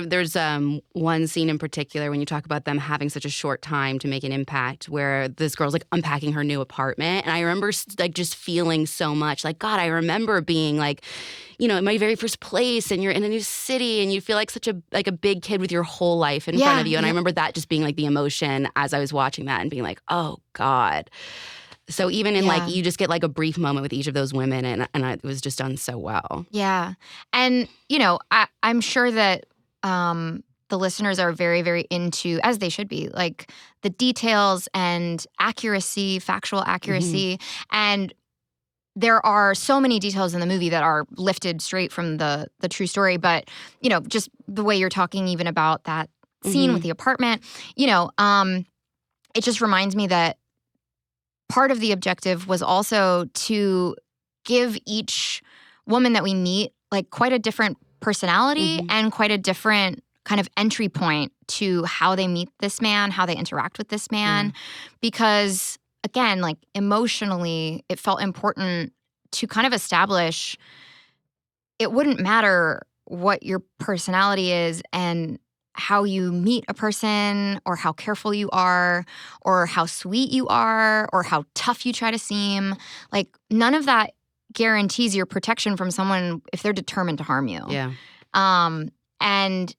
There's one scene in particular when you talk about them having such a short time to make an impact, where this girl's like unpacking her new apartment, and I remember like just feeling so much like, God, I remember being like, in my very first place, and you're in a new city, and you feel like such a big kid with your whole life in front of you, and I remember that just being like the emotion as I was watching that and being like, oh God. So even in like, you just get like a brief moment with each of those women, and it was just done so well. Yeah. And, I'm sure that the listeners are very, very into, as they should be, like the details and accuracy, factual accuracy. Mm-hmm. And there are so many details in the movie that are lifted straight from the true story. But, just the way you're talking even about that scene with the apartment, it just reminds me that part of the objective was also to give each woman that we meet like quite a different personality and quite a different kind of entry point to how they meet this man, how they interact with this man. Because again, like emotionally, it felt important to kind of establish it wouldn't matter what your personality is and how you meet a person or how careful you are or how sweet you are or how tough you try to seem. Like none of that guarantees your protection from someone if they're determined to harm you. Yeah. And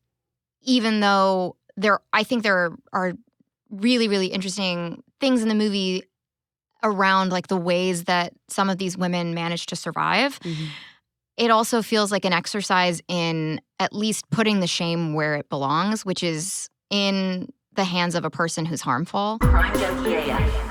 even though I think there are really, really interesting things in the movie around like the ways that some of these women manage to survive, it also feels like an exercise in at least putting the shame where it belongs, which is in the hands of a person who's harmful. Crime Junkie AF.